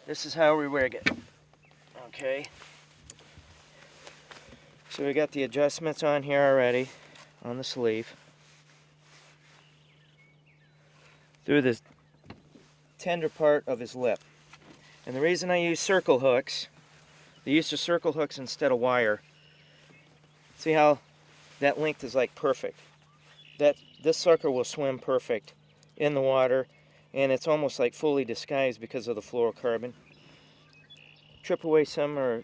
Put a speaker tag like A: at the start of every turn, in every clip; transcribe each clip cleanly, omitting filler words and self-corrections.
A: this is how we rig it. Okay. So we got the adjustments on here already on the sleeve. Through the tender part of his lip. And the reason I use circle hooks, the use of circle hooks instead of wire, see how that length is like perfect. This sucker will swim perfect in the water, and it's almost like fully disguised because of the fluorocarbon. Trip away some, or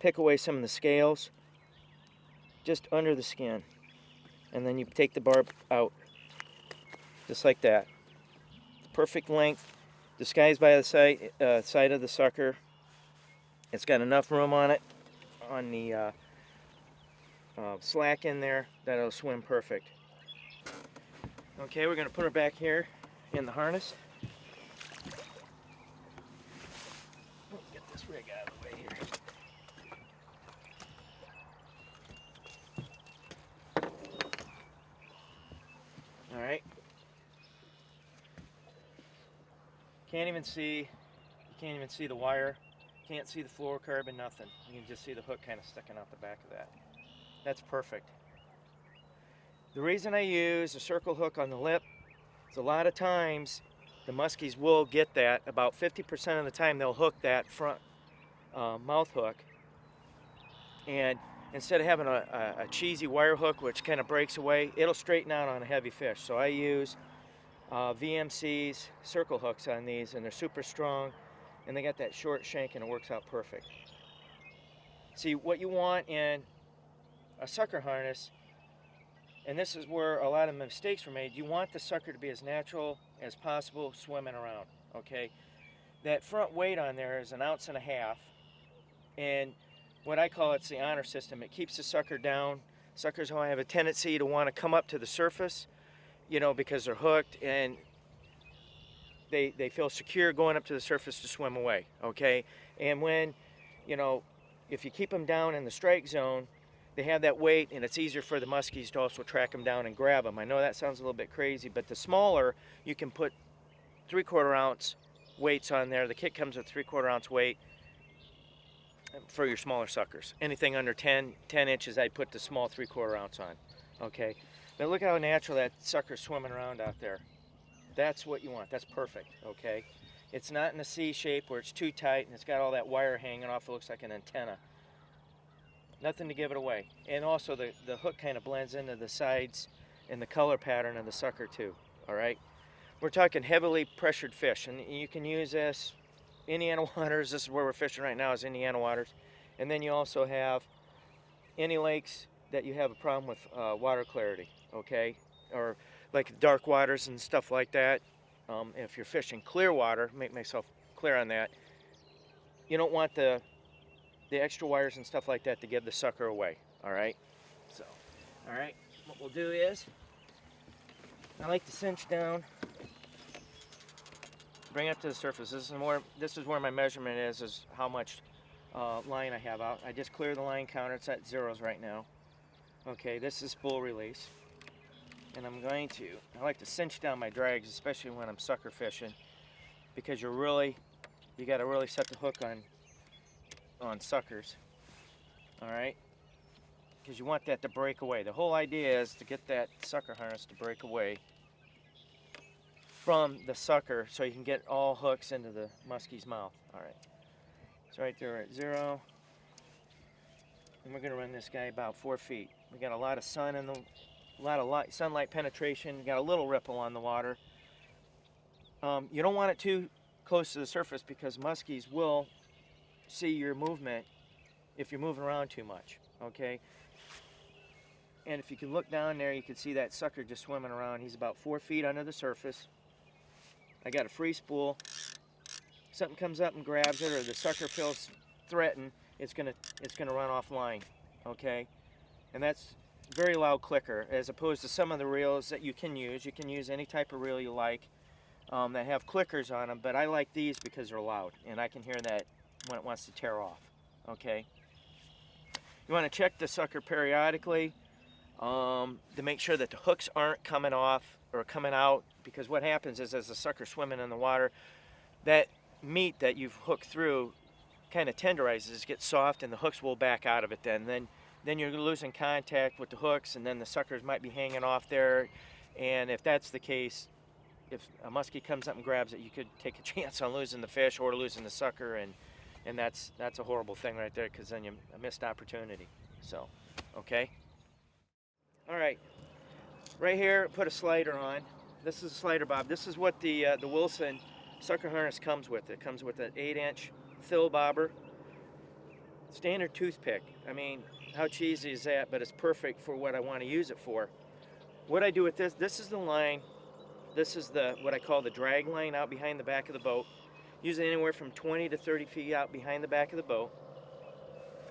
A: pick away some of the scales just under the skin, and then you take the barb out just like that. Perfect length, disguised by the side of the sucker. It's got enough room on it, on the slack in there, that it'll swim perfect. Okay, we're going to put her back here in the harness. Get this rig out of the way here. All right. You can't even see the wire. Can't see the fluorocarbon, nothing. You can just see the hook kind of sticking out the back of that. That's perfect. The reason I use a circle hook on the lip is a lot of times the muskies will get that. About 50% of the time they'll hook that front mouth hook, and instead of having a cheesy wire hook which kind of breaks away, it'll straighten out on a heavy fish. So I use VMC's circle hooks on these, and they're super strong, and they got that short shank, and it works out perfect. See, what you want in a sucker harness, and this is where a lot of mistakes were made, you want the sucker to be as natural as possible swimming around, okay? That front weight on there is 1.5 ounces, and what I call it's the honor system. It keeps the sucker down. Suckers will have a tendency to want to come up to the surface, because they're hooked, and they feel secure going up to the surface to swim away, okay? And when, if you keep them down in the strike zone, they have that weight, and it's easier for the muskies to also track them down and grab them. I know that sounds a little bit crazy, but the smaller, you can put 3/4 ounce weights on there. The kit comes with 3/4 ounce weight for your smaller suckers. Anything under 10 inches, I'd put the small 3/4 ounce on, okay? Now look how natural that sucker's swimming around out there. That's what you want. That's perfect, okay? It's not in a C shape where it's too tight and it's got all that wire hanging off. It looks like an antenna. Nothing to give it away. And also the hook kind of blends into the sides and the color pattern of the sucker too, all right? We're talking heavily pressured fish, and you can use this Indiana waters. This is where we're fishing right now, is Indiana waters. And then you also have any lakes that you have a problem with water clarity, okay? Or like dark waters and stuff like that. If you're fishing clear water, make myself clear on that, you don't want the extra wires and stuff like that to give the sucker away, all right? So, all right, what we'll do is, I like to cinch down, bring it up to the surface. This is where my measurement is how much line I have out. I just clear the line counter. It's at zeros right now. Okay, this is full release. And I like to cinch down my drags, especially when I'm sucker fishing, because you got to really set the hook on suckers, all right? Because you want that to break away. The whole idea is to get that sucker harness to break away from the sucker so you can get all hooks into the muskie's mouth, all right? So right there at 0, and we're going to run this guy about 4 feet. We got a lot of sun in sunlight penetration. You got a little ripple on the water. You don't want it too close to the surface because muskies will see your movement if you're moving around too much, okay? And if you can look down there, you can see that sucker just swimming around. He's about 4 feet under the surface. I got a free spool. Something comes up and grabs it, or the sucker feels threatened, it's gonna run offline, okay? And that's very loud clicker, as opposed to some of the reels that you can use. You can use any type of reel you like that have clickers on them, but I like these because they're loud, and I can hear that when it wants to tear off, okay? You want to check the sucker periodically to make sure that the hooks aren't coming off or coming out, because what happens is as the sucker's swimming in the water, that meat that you've hooked through kind of tenderizes, gets soft, and the hooks will back out of it then you're losing contact with the hooks, and then the suckers might be hanging off there. And if that's the case, if a muskie comes up and grabs it, you could take a chance on losing the fish or losing the sucker, and that's a horrible thing right there, because then you missed opportunity. So, okay. All right, right here, put a slider on. This is a slider bob. This is what the Wilson sucker harness comes with. It comes with an 8-inch fill bobber, standard toothpick. I mean, how cheesy is that? But it's perfect for what I want to use it for. What I do with this is the line. This is what I call the drag line out behind the back of the boat. Usually anywhere from 20 to 30 feet out behind the back of the boat.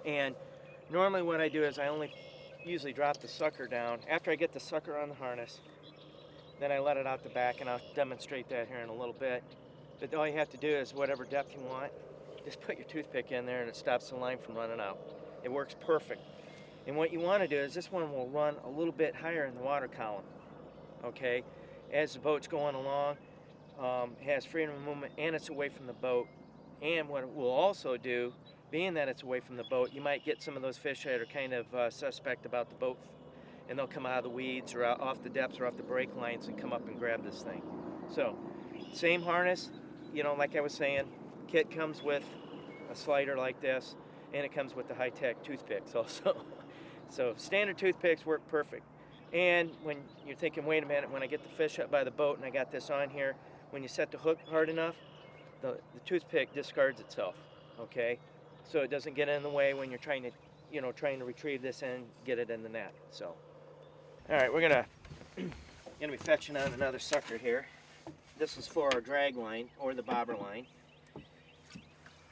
A: And normally what I do is I only usually drop the sucker down. After I get the sucker on the harness, then I let it out the back, and I'll demonstrate that here in a little bit. But all you have to do is whatever depth you want, just put your toothpick in there and it stops the line from running out. It works perfect. And what you want to do is this one will run a little bit higher in the water column, okay? As the boat's going along, it has freedom of movement, and it's away from the boat. And what it will also do, being that it's away from the boat, you might get some of those fish that are kind of suspect about the boat, and they'll come out of the weeds or out off the depths or off the brake lines and come up and grab this thing. So, same harness, you know, like I was saying, kit comes with a slider like this, and it comes with the high-tech toothpicks also. So standard toothpicks work perfect. And when you're thinking, wait a minute, when I get the fish up by the boat and I got this on here, when you set the hook hard enough, the toothpick discards itself, okay? So it doesn't get in the way when you're trying to retrieve this and get it in the net. So, all right, we're gonna be fetching on another sucker here. This is for our drag line or the bobber line.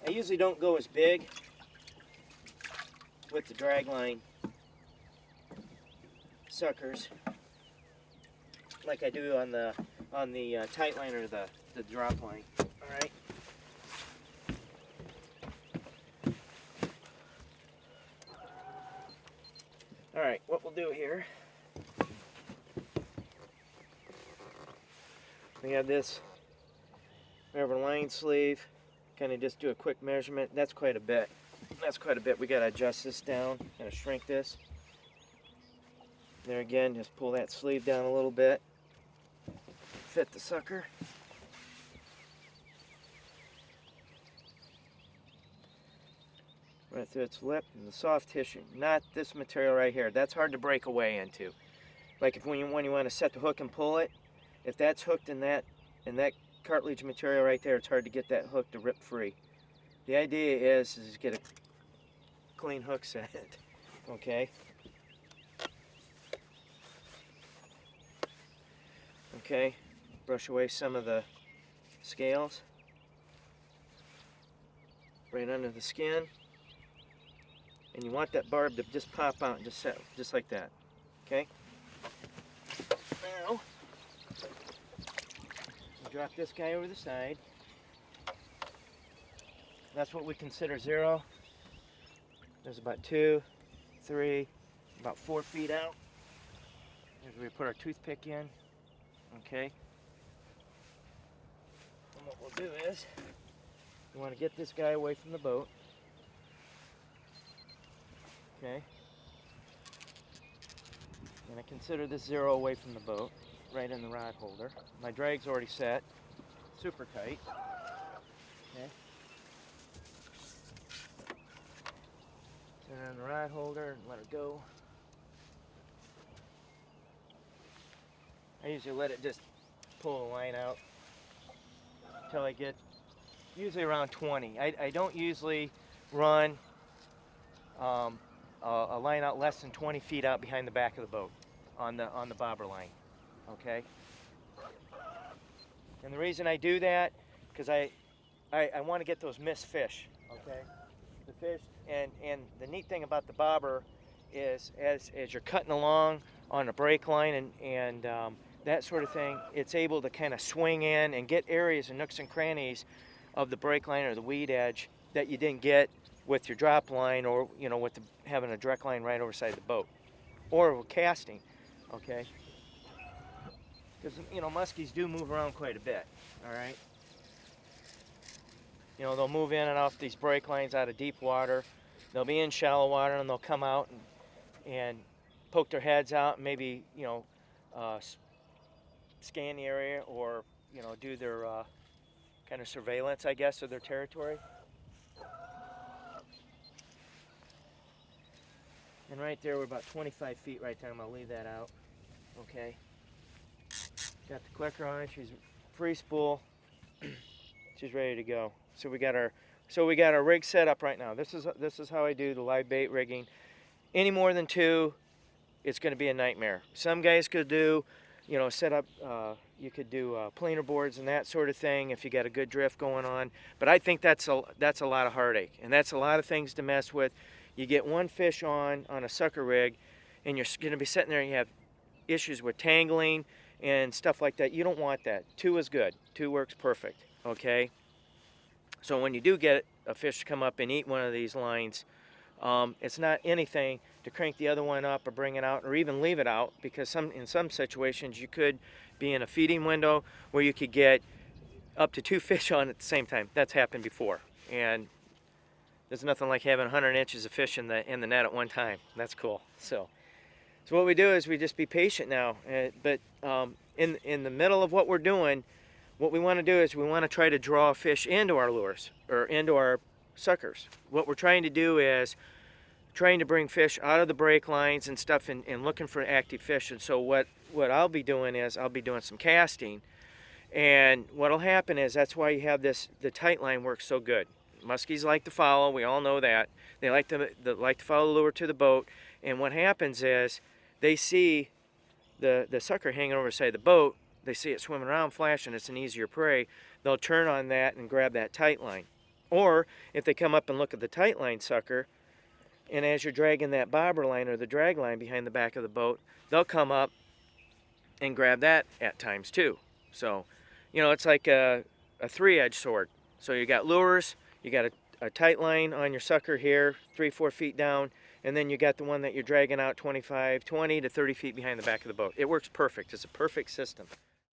A: I usually don't go as big with the drag line suckers like I do on the tight line or the drop line. All right. All right, what we'll do here, we have this, we have a line sleeve, kind of just do a quick measurement. That's quite a bit. That's quite a bit. We got to adjust this down, kind of shrink this. There again, just pull that sleeve down a little bit, fit the sucker. Right through its lip and the soft tissue, not this material right here. That's hard to break away into. Like when you want to set the hook and pull it, if that's hooked in that cartilage material right there, it's hard to get that hook to rip free. The idea is get a clean hook set, okay? Okay, brush away some of the scales right under the skin. And you want that barb to just pop out and just set, just like that, okay? Now, drop this guy over the side. That's what we consider zero. There's about 2, 3, about 4 feet out. Here's where we put our toothpick in, okay? And what we'll do is, we want to get this guy away from the boat. Okay, and I consider this zero away from the boat, right in the rod holder. My drag's already set, super tight. Okay, turn it on the rod holder and let it go. I usually let it just pull the line out until I get usually around 20. I don't usually run a line out less than 20 feet out behind the back of the boat on the bobber line, okay? And the reason I do that, because I want to get those missed fish, okay? The fish, and the neat thing about the bobber is as you're cutting along on a brake line and that sort of thing, it's able to kind of swing in and get areas and nooks and crannies of the brake line or the weed edge that you didn't get with your drop line, or with having a direct line right overside the boat, or with casting, okay? Because muskies do move around quite a bit. All right. You know, they'll move in and off these break lines out of deep water. They'll be in shallow water, and they'll come out and poke their heads out, and maybe, you know, scan the area, or, you know, do their kind of surveillance, I guess, of their territory. And right there, we're about 25 feet right there. I'm gonna leave that out. Okay. Got the clicker on it. She's free spool. She's ready to go. So we got our rig set up right now. This is how I do the live bait rigging. Any more than 2, it's going to be a nightmare. Some guys could do, you know, set up. You could do planer boards and that sort of thing if you got a good drift going on. But I think that's a lot of heartache, and that's a lot of things to mess with. You get one fish on a sucker rig, and you're going to be sitting there and you have issues with tangling and stuff like that. You don't want that. 2 is good. 2 works perfect. Okay. So when you do get a fish to come up and eat one of these lines, it's not anything to crank the other one up or bring it out or even leave it out, because in some situations you could be in a feeding window where you could get up to 2 fish on at the same time. That's happened before, and there's nothing like having 100 inches of fish in the net at one time. That's cool. So what we do is we just be patient now. But in the middle of what we're doing, what we want to do is we want to try to draw fish into our lures or into our suckers. What we're trying to do is trying to bring fish out of the break lines and stuff, and looking for active fish. And so what I'll be doing is I'll be doing some casting, and what'll happen is that's why you have the tight line works so good. Muskies like to follow. We all know that. They like to follow the lure to the boat, and what happens is they see the sucker hanging over the side of the boat. They see it swimming around, flashing. It's an easier prey. They'll turn on that and grab that tight line. Or if they come up and look at the tight line sucker, and as you're dragging that bobber line or the drag line behind the back of the boat, they'll come up and grab that at times too. So, you know, it's like a 3-edged sword. So you got lures, you got a tight line on your sucker here, 3-4 feet down, and then you got the one that you're dragging out 20 to 30 feet behind the back of the boat. It works perfect. It's a perfect system.